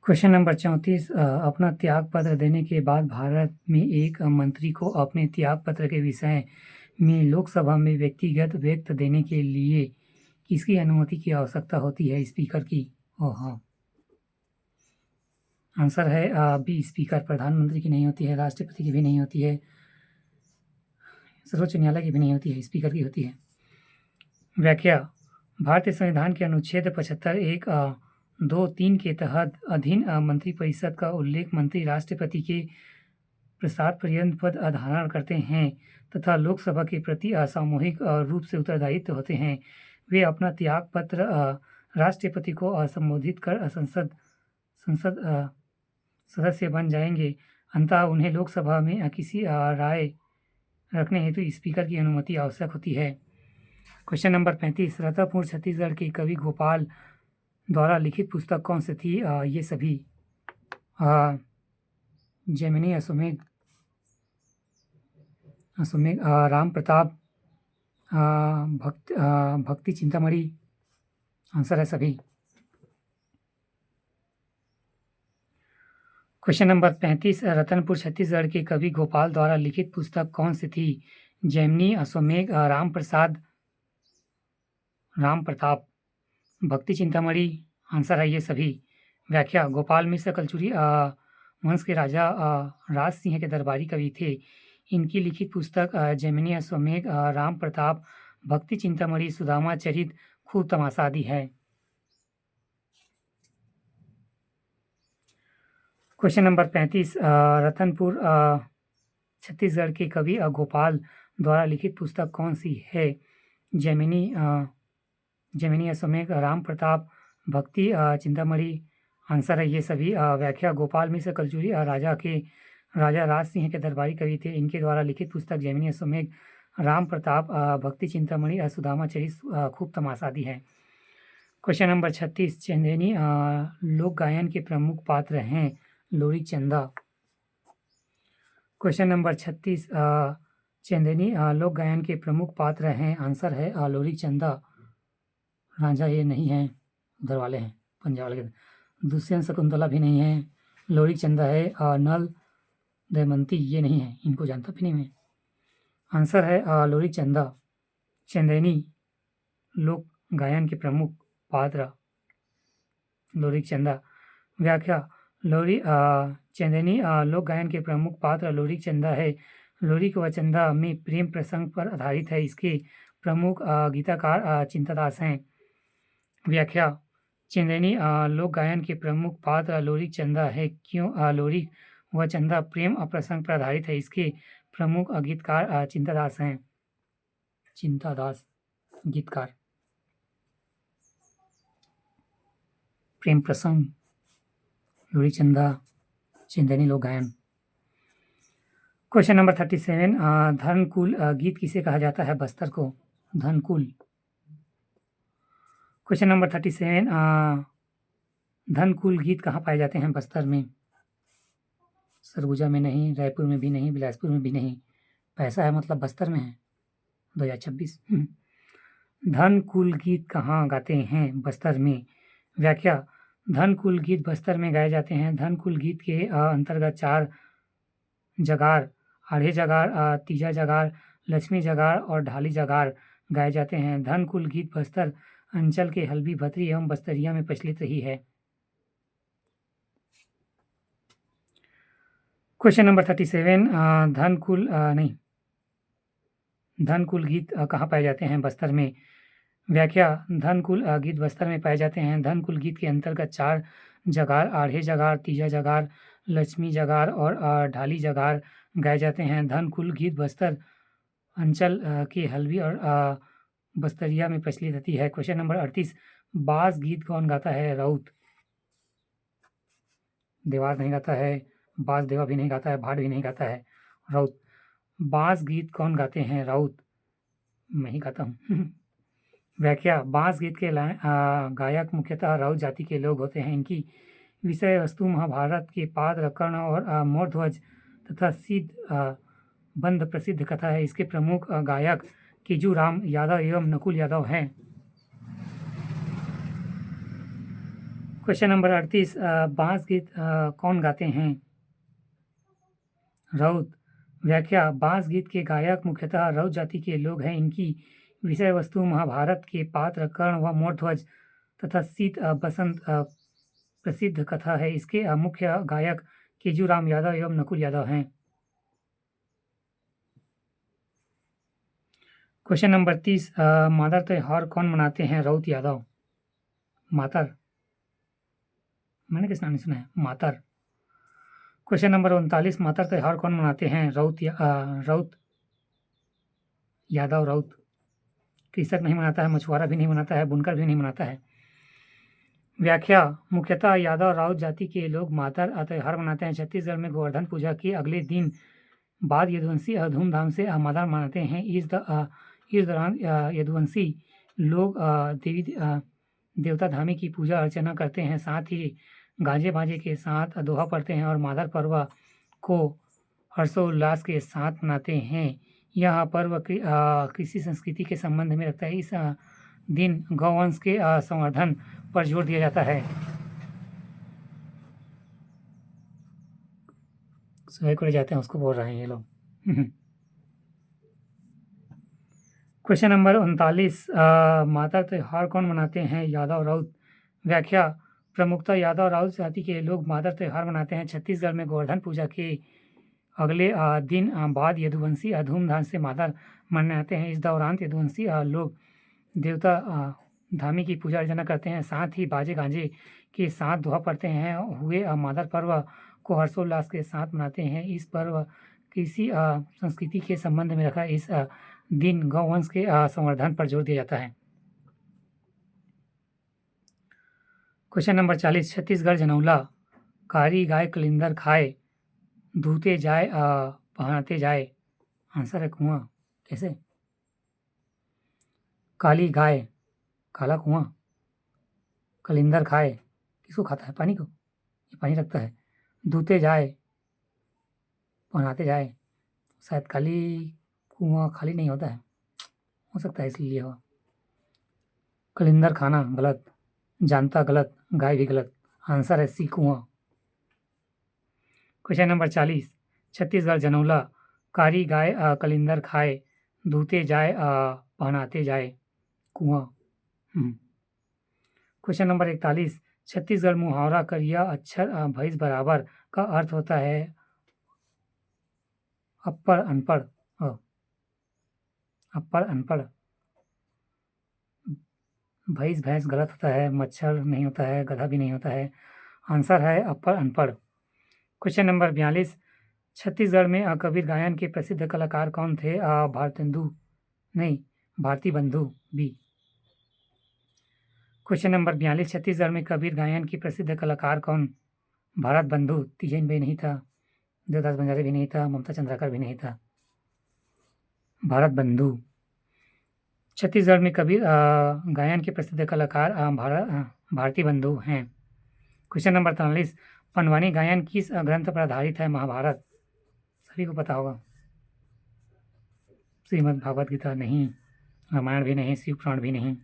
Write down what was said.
Question number 34 अपना त्यागपत्र देने के बाद भारत में एक मंत्री को अपने त्यागपत्र के विषय में लोकसभा में व्यक्त देने के लिए किसकी अनुमति की आवश्यकता होती है? स्पीकर की। हाँ, आंसर है बी, स्पीकर। प्रधानमंत्री की नहीं होती है, राष्ट्रपति की भी नहीं होती है, सर्वोच्च न्यायालय की भी नहीं होती है, स्पीकर की होती है। व्याख्या: भारतीय संविधान के अनुच्छेद 75 1 2 3 के तहत अधीन मंत्रिपरिषद का उल्लेख मंत्री राष्ट्रपति के प्रसाद पर्यंत पद धारण करते हैं तथा लोकसभा के प्रति सामूहिक रूप से उत्तरदायित्व होते हैं। वे अपना त्याग पत्र राष्ट्रपति को संबोधित कर संसद सदस्य बन जाएंगे। अंततः उन्हें लोकसभा में किसी राय रखने हेतु स्पीकर की अनुमति आवश्यक होती है। क्वेश्चन नंबर 35 रतनपुर छत्तीसगढ़ के कवि गोपाल द्वारा लिखित पुस्तक कौन सी थी? ये सभी जैमिनी, अश्वमेध, राम प्रताप, भक्ति चिंतामणि। आंसर है सभी। क्वेश्चन नंबर 35 रतनपुर छत्तीसगढ़ के कवि गोपाल द्वारा लिखित पुस्तक कौन सी थी? जैमिनी, अश्वमेध, राम प्रताप, भक्ति चिंतामणि। आंसर है ये सभी। व्याख्या: गोपाल मिश्र कलचुरी वंश के राजा राज सिंह के दरबारी कवि थे। इनकी लिखित पुस्तक जैमिनी, अश्वमेध, राम प्रताप, भक्ति चिंतामणि, सुदामा चरित, खूब तमाशा आदि है। क्वेश्चन नंबर 35 रतनपुर छत्तीसगढ़ के कवि गोपाल द्वारा लिखित पुस्तक कौन सी है? जैमिनी, अश्वमेध, राम प्रताप, भक्ति चिंतामणि। आंसर है ये सभी। व्याख्या: गोपाल मिश्र कलचुरी राजा राज सिंह के दरबारी कवि थे। इनके द्वारा लिखित पुस्तक जैमिनी, अश्वमेध, राम प्रताप, भक्ति चिंतामणि, सुदामा चरित, खूब तमाशा आदि है। क्वेश्चन नंबर 36 चंदेनी लोक गायन के प्रमुख पात्र हैं। लोरी चंदा। क्वेश्चन नंबर 36 चंदेनी लोक गायन के प्रमुख पात्र हैं। आंसर है लोरी चंदा। रांझा ये नहीं है, उधर वाले हैं, पंजाब वाले। दुष्यंत शकुंतला भी नहीं है। लोरी चंदा है। नल दमयंती ये नहीं है, इनको जानता भी नहीं मैं। आंसर है लोरी चंदा। चंदेनी लोक गायन के प्रमुख पात्र लोरी चंदा। व्याख्या: चंदेनी लोक गायन के प्रमुख पात्र लोरी चंदा है। लोरी व चंदा में प्रेम प्रसंग पर आधारित है। इसके प्रमुख गीतकार चिंतादास हैं। व्याख्या: चंदेनी लोक गायन के प्रमुख पात्र लोरी चंदा है। क्यों? लोरी व चंदा प्रेम प्रसंग पर आधारित है। इसके प्रमुख गीतकार चिंतादास हैं। चिंतादास गीतकार। प्रेम प्रसंग, लोरी चंदा, चंदेनी लोक गायन। क्वेश्चन नंबर 37 धनकुल गीत किसे कहा जाता है? बस्तर को धनकुल। क्वेश्चन नंबर 37 धनकुल गीत कहाँ पाए जाते हैं? बस्तर में। सरगुजा में नहीं, रायपुर में भी नहीं, बिलासपुर में भी नहीं। पैसा है मतलब बस्तर में है। 2026। धनकुल गीत कहाँ गाते हैं? बस्तर में। व्याख्या: धनकुल गीत बस्तर में गाए जाते हैं। धनकुल गीत के अंतर्गत 4 जगार, आधे जगार, तीजा जगार, लक्ष्मी जगार और ढाली जगार गाए जाते हैं। धनकुल गीत बस्तर अंचल के हल्बी, भतरी एवं बस्तरिया में प्रचलित रही है। क्वेश्चन नंबर 37 धनकुल गीत कहाँ पाए जाते हैं? बस्तर में। व्याख्या: धनकुल गीत बस्तर में पाए जाते हैं। धनकुल गीत के अंतर्गत 4 जगार, आधे जगार, तीजा जगार, लक्ष्मी जगार और ढाली जगार गाए जाते हैं। धनकुल गीत बस्तर अंचल के हल्बी और बस्तरिया में प्रचलित रहती है। क्वेश्चन नंबर 38 बास गीत कौन गाता है? राउत। देवार नहीं गाता है, बास देवा भी नहीं गाता है, भाट भी नहीं गाता है, राउत। बास गीत कौन गाते हैं? राउत। मैं ही गाता हूँ। व्याख्या: बांस गीत के गायक मुख्यतः राउत जाति के लोग होते हैं। इनकी विषय वस्तु महाभारत के पात्र कर्ण और मोरध्वज तथा सिद्ध बंद प्रसिद्ध कथा है। इसके प्रमुख गायक केजूराम यादव एवं नकुल यादव हैं। क्वेश्चन नंबर 38, बांस गीत कौन गाते हैं? राउत। व्याख्या, बांस गीत के गायक मुख्यतः राउत जाति के लोग हैं। इनकी विषय वस्तु महाभारत के पात्र कर्ण व मोरध्वज तथा शीत बसंत प्रसिद्ध कथा है। इसके मुख्य गायक केजूराम यादव एवं नकुल यादव हैं। क्वेश्चन नंबर 30, मादर त्योहार कौन मनाते हैं? राउत यादव। मातर, मैंने किस नाम नहीं सुना है, मातर। क्वेश्चन नंबर 39, मातर त्योहार कौन मनाते हैं? राउत यादव राउत। कृषक नहीं मनाता है, मछुआरा भी नहीं मनाता है, बुनकर भी नहीं मनाता है। व्याख्या, मुख्यतः यादव राउत जाति के लोग मातर त्योहार मनाते हैं। छत्तीसगढ़ में गोवर्धन पूजा के अगले दिन बाद यदुवंशी धूमधाम से मादर मनाते हैं। इस दौरान यदुवंशी लोग देवी देवता धामी की पूजा अर्चना करते हैं। साथ ही गाजे बाजे के साथ दोहा पढ़ते हैं और मादर पर्व को हर्षोल्लास के साथ मनाते हैं। यह पर्व कृषि संस्कृति के संबंध में रखता है। इस दिन गौवंश के संवर्धन पर जोर दिया जाता है। सुबह को ले जाते हैं उसको बोल रहे हैं ये लोग। क्वेश्चन नंबर 39, मातर त्योहार कौन मनाते हैं? यादव राउत। व्याख्या, प्रमुखतः यादव राउत जाति के लोग मातर त्योहार मनाते हैं। छत्तीसगढ़ में गोवर्धन पूजा के अगले दिन बाद यदुवंशी धूमधाम से मादर मनाते हैं। इस दौरान यदुवंशी लोग देवता धामी की पूजा अर्चना करते हैं। साथ ही बाजे गाजे के साथ दोहा पढ़ते हैं। हुए मादर पर्व को हर्षोल्लास के साथ मनाते हैं। इस पर्व कृषि संस्कृति के संबंध में रखा। इस दिन गौवंश के संवर्धन पर जोर दिया जाता है। क्वेश्चन नंबर 40, छत्तीसगढ़ जनौला, कारी गाय कलिंदर खाए, धूते जाए पहनाते जाए। आंसर है कुआं। कैसे? काली गाय, काला कुआं, कलिंदर खाए, किसको खाता है? पानी को, ये पानी रखता है। धूते जाए पहनाते जाए, शायद काली कुआं खाली नहीं होता है, हो सकता है इसलिए हो। कलिंदर खाना गलत, जानता गलत, गाय भी गलत। आंसर है सी, कुआं। क्वेश्चन नंबर 40, छत्तीसगढ़ जनौला, कारी गाय कलिंदर खाए, धूते जाए पहनाते जाए। कुआं। क्वेश्चन नंबर 41, छत्तीसगढ़ मुहावरा करिया अक्षर भैंस बराबर का अर्थ होता है अप्पड़ अनपढ़। अप्पड़ अनपढ़। भैंस गलत होता है, मच्छर नहीं होता है, गधा भी नहीं होता है। आंसर है अप्पड़ अनपढ़। क्वेश्चन नंबर 42, छत्तीसगढ़ में कबीर गायन के प्रसिद्ध कलाकार कौन थे? भारती बंधु बी। क्वेश्चन नंबर 42, छत्तीसगढ़ में कबीर गायन की प्रसिद्ध कलाकार कौन? भारत बंधु। तीजन भी नहीं था, देवदास बंजारे भी नहीं था, ममता चंद्राकर भी नहीं था। भारत बंधु। छत्तीसगढ़ में कबीर गायन के प्रसिद्ध कलाकार भारती बंधु हैं। क्वेश्चन नंबर 43, पंडवानी गायन किस ग्रंथ पर आधारित है? महाभारत। सभी को पता होगा। श्रीमद् भागवत गीता नहीं, रामायण भी नहीं, शिव पुराण भी नहीं।